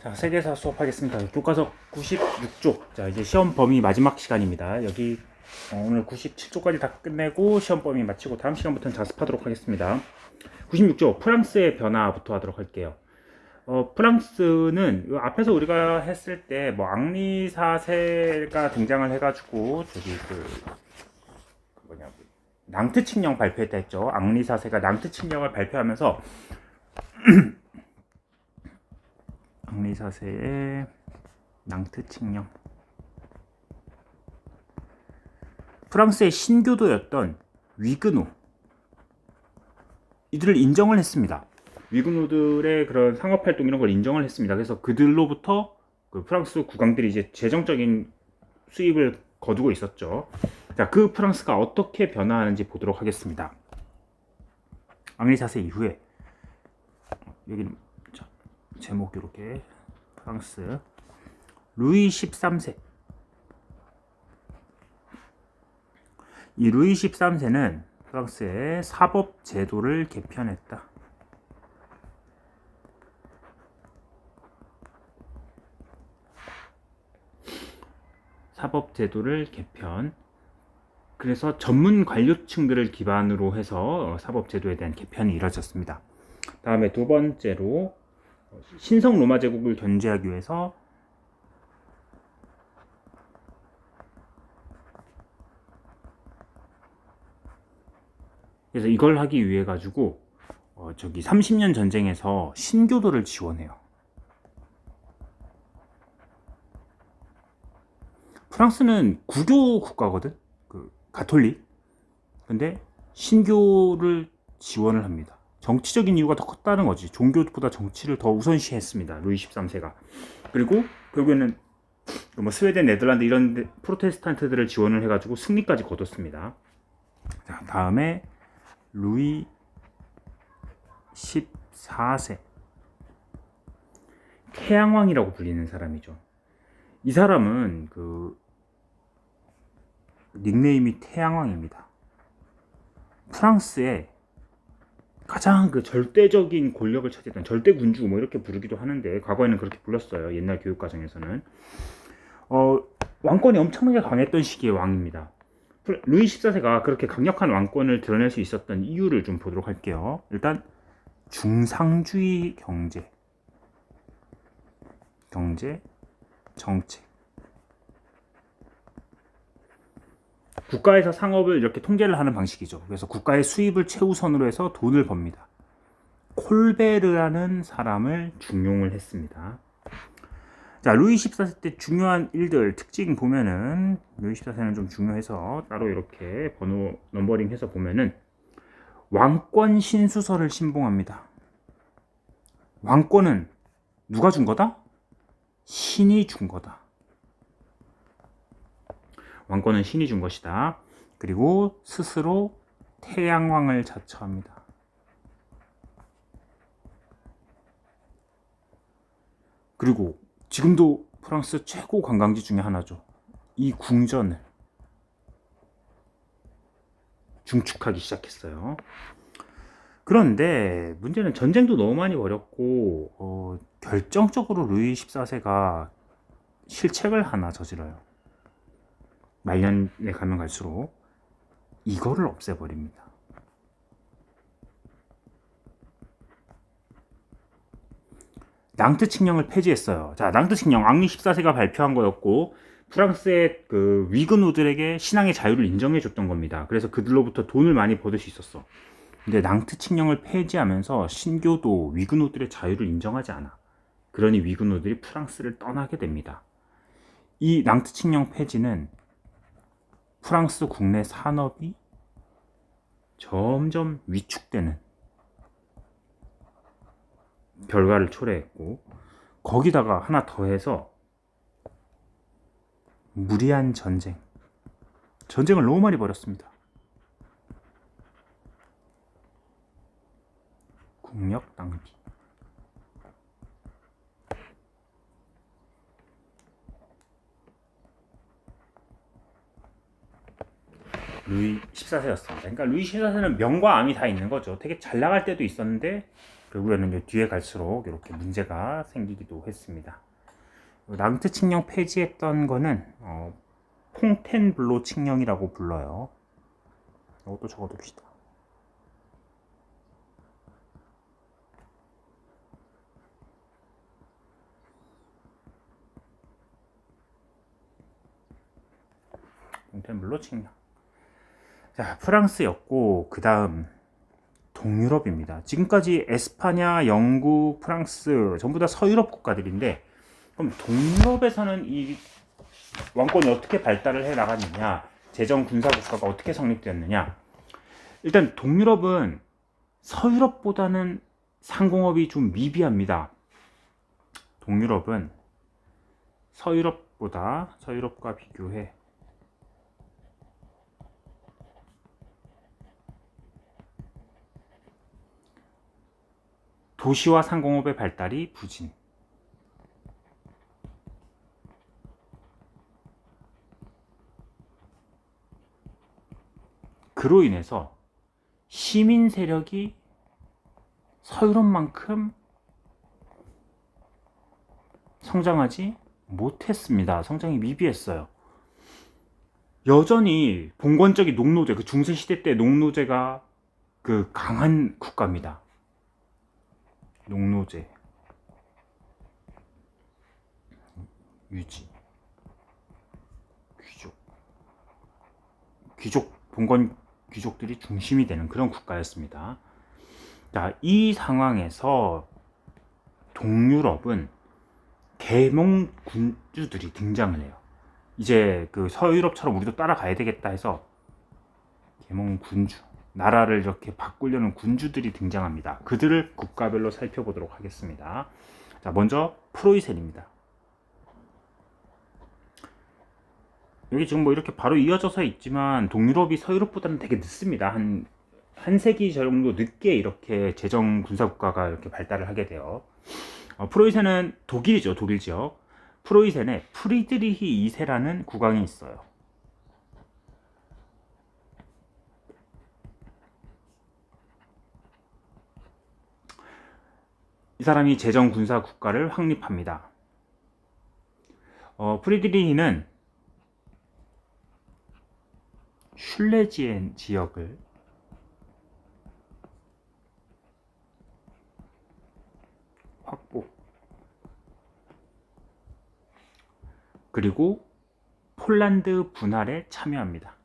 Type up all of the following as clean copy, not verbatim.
자, 세계사 수업하겠습니다. 교과서 96쪽. 자, 이제 시험 범위 마지막 시간입니다. 여기 오늘 97쪽까지 다 끝내고 시험 범위 마치고 다음 시간부터는 자습하도록 하겠습니다. 96쪽 프랑스의 변화부터 하도록 할게요. 프랑스는 앞에서 우리가 했을 때 뭐 앙리 4세가 등장을 해가지고 저기 뭐냐 낭트 칙령 발표했다 했죠. 앙리 4세가 낭트 칙령을 발표하면서 앙리 4세의 낭트 칙령, 프랑스의 신교도였던 위그노 이들을 인정을 했습니다. 위그노들의 그런 상업활동 이런 걸 인정을 했습니다. 그래서 그들로부터 그 프랑스 국왕들이 이제 재정적인 수입을 거두고 있었죠. 자, 그 프랑스가 어떻게 변화하는지 보도록 하겠습니다. 앙리 4세 이후에 여기는 제목 이렇게 프랑스 루이 13세. 이 루이 13세는 프랑스의 사법 제도를 개편했다. 사법 제도를 개편. 그래서 전문 관료층들을 기반으로 해서 사법 제도에 대한 개편이 이뤄졌습니다. 다음에 두 번째로 신성 로마 제국을 견제하기 위해서 그래서 이걸 하기 위해 가지고 30년 전쟁에서 신교도를 지원해요. 프랑스는 구교 국가거든, 가톨릭. 근데 신교를 지원을 합니다. 정치적인 이유가 더 컸다는 거지. 종교보다 정치를 더 우선시했습니다. 루이 13세가. 그리고 결국에는 뭐 스웨덴, 네덜란드 이런 프로테스탄트들을 지원을 해가지고 승리까지 거뒀습니다. 자, 다음에 루이 14세. 태양왕이라고 불리는 사람이죠. 이 사람은 닉네임이 태양왕입니다. 프랑스의 가장 절대적인 권력을 차지했던 절대군주 뭐 이렇게 부르기도 하는데 과거에는 그렇게 불렀어요. 옛날 교육과정에서는 왕권이 엄청나게 강했던 시기의 왕입니다. 루이 14세가 그렇게 강력한 왕권을 드러낼 수 있었던 이유를 좀 보도록 할게요. 일단 중상주의 경제, 정책. 국가에서 상업을 이렇게 통제를 하는 방식이죠. 그래서 국가의 수입을 최우선으로 해서 돈을 법니다. 콜베르라는 사람을 중용을 했습니다. 자, 루이 14세 때 중요한 일들 특징 보면은 루이 14세는 좀 중요해서 따로 이렇게 번호 넘버링해서 보면은 왕권 신수설을 신봉합니다. 왕권은 누가 준 거다? 신이 준 거다. 왕권은 신이 준 것이다. 그리고 스스로 태양왕을 자처합니다. 그리고 지금도 프랑스 최고 관광지 중에 하나죠. 이 궁전을 중축하기 시작했어요. 그런데 문제는 전쟁도 너무 많이 벌였고 결정적으로 루이 14세가 실책을 하나 저질러요. 말년에 가면 갈수록 이거를 없애버립니다. 낭트 칙령을 폐지했어요. 자, 낭트 칙령 앙리 14세가 발표한 거였고 프랑스의 위그노들에게 신앙의 자유를 인정해줬던 겁니다. 그래서 그들로부터 돈을 많이 벌을 수 있었어. 근데 낭트 칙령을 폐지하면서 신교도 위그노들의 자유를 인정하지 않아. 그러니 위그노들이 프랑스를 떠나게 됩니다. 이 낭트 칙령 폐지는 프랑스 국내 산업이 점점 위축되는 결과를 초래했고, 거기다가 하나 더해서 무리한 전쟁을 너무 많이 벌였습니다. 국력 낭비. 루이 14세였습니다. 그러니까 루이 14세는 명과 암이 다 있는 거죠. 되게 잘 나갈 때도 있었는데 결국에는 이제 뒤에 갈수록 이렇게 문제가 생기기도 했습니다. 낭트 칙령 폐지했던 거는 퐁텐블로 칙령이라고 불러요. 이것도 적어둡시다. 퐁텐블로 칙령. 자, 프랑스였고 그 다음 동유럽입니다. 지금까지 에스파냐, 영국, 프랑스 전부 다 서유럽 국가들인데, 그럼 동유럽에서는 이 왕권이 어떻게 발달을 해 나갔느냐, 제정 군사 국가가 어떻게 성립되었느냐. 일단 동유럽은 서유럽보다는 상공업이 좀 미비합니다. 동유럽은 서유럽과 비교해 도시와 상공업의 발달이 부진. 그로 인해서 시민 세력이 서유럽만큼 성장하지 못했습니다. 성장이 미비했어요. 여전히 봉건적인 농노제, 그 중세 시대 때 농노제가 그 강한 국가입니다. 농노제 유지, 봉건 귀족들이 중심이 되는 그런 국가였습니다. 자, 이 상황에서 동유럽은 계몽 군주들이 등장을 해요. 이제 그 서유럽처럼 우리도 따라가야 되겠다 해서 계몽 군주, 나라를 이렇게 바꾸려는 군주들이 등장합니다. 그들을 국가별로 살펴보도록 하겠습니다. 자, 먼저 프로이센입니다. 여기 지금 뭐 이렇게 바로 이어져서 있지만 동유럽이 서유럽보다는 되게 늦습니다. 한 세기 정도 늦게 이렇게 제정 군사 국가가 이렇게 발달을 하게 돼요. 프로이센은 독일이죠, 독일 지역. 프로이센에 프리드리히 2세라는 국왕이 있어요. 이 사람이 제정 군사 국가를 확립합니다. 프리드리히는 슐레지엔 지역을 확보, 그리고 폴란드 분할에 참여합니다.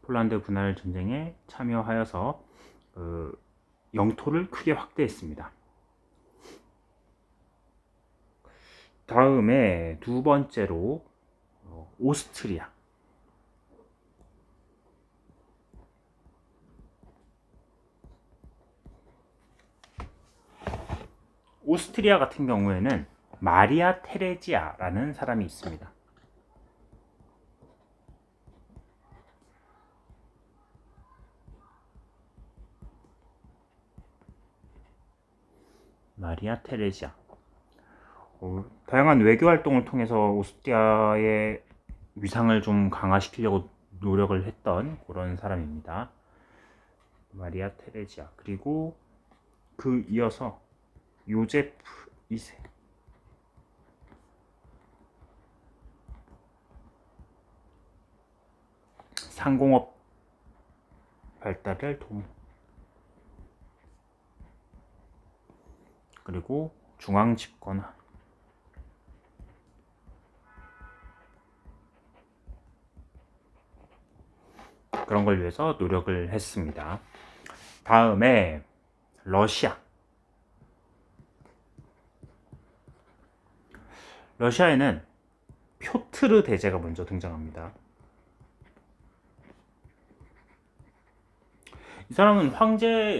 폴란드 분할 전쟁에 참여하여서 영토를 크게 확대했습니다. 다음에 두 번째로 오스트리아. 오스트리아 같은 경우에는 마리아 테레지아라는 사람이 있습니다. 마리아 테레지아. 다양한 외교 활동을 통해서 오스트리아의 위상을 좀 강화시키려고 노력을 했던 그런 사람입니다. 마리아 테레지아. 그리고 그 이어서 요제프 2세. 상공업 발달을 도움. 그리고 중앙 집권화. 그런 걸 위해서 노력을 했습니다. 다음에 러시아. 러시아에는 표트르 대제가 먼저 등장합니다. 이 사람은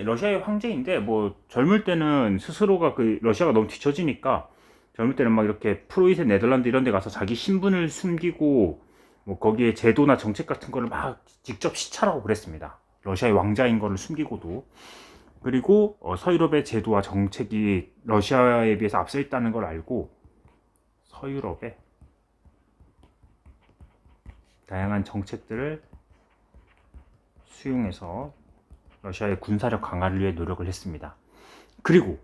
러시아의 황제인데, 뭐 젊을 때는 스스로가 러시아가 너무 뒤처지니까 젊을 때는 막 이렇게 프로이센, 네덜란드 이런 데 가서 자기 신분을 숨기고 뭐 거기에 제도나 정책 같은 거를 막 직접 시찰하고 그랬습니다. 러시아의 왕자인 거를 숨기고도. 그리고 서유럽의 제도와 정책이 러시아에 비해서 앞서 있다는 걸 알고 서유럽에 다양한 정책들을 수용해서 러시아의 군사력 강화를 위해 노력을 했습니다. 그리고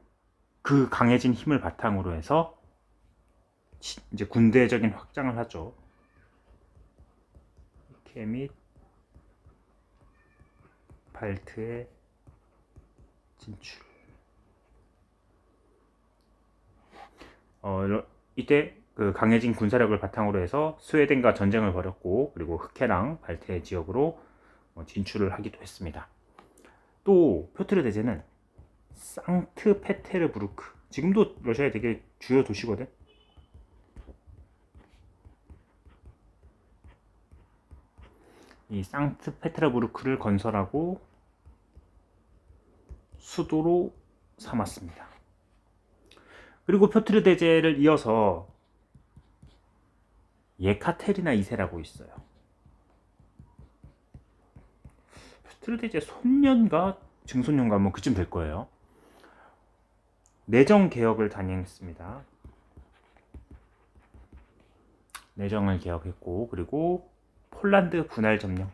그 강해진 힘을 바탕으로 해서 이제 군대적인 확장을 하죠. 및 발트의 진출. 이때 그 강해진 군사력을 바탕으로 해서 스웨덴과 전쟁을 벌였고, 그리고 흑해랑 발트해 지역으로 진출을 하기도 했습니다. 또 표트르 대제는 상트페테르부르크, 지금도 러시아의 되게 주요 도시거든. 이 상트페테르부르크를 건설하고 수도로 삼았습니다. 그리고 표트르 대제를 이어서 예카테리나 2세라고 있어요. 표트르 대제 손년가 증손년가 뭐 그쯤 될 거예요. 내정 개혁을 단행했습니다. 내정을 개혁했고, 그리고 폴란드 분할 점령.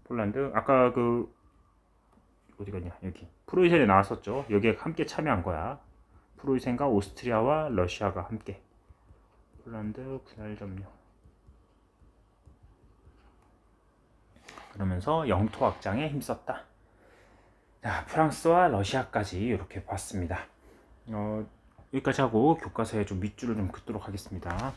폴란드 아까 그 어디 갔냐, 여기 프로이센에 나왔었죠. 여기에 함께 참여한 거야. 프로이센과 오스트리아와 러시아가 함께 폴란드 분할 점령. 그러면서 영토 확장에 힘썼다. 자, 프랑스와 러시아까지 이렇게 봤습니다. 여기까지 하고 교과서에 좀 밑줄을 좀 긋도록 하겠습니다.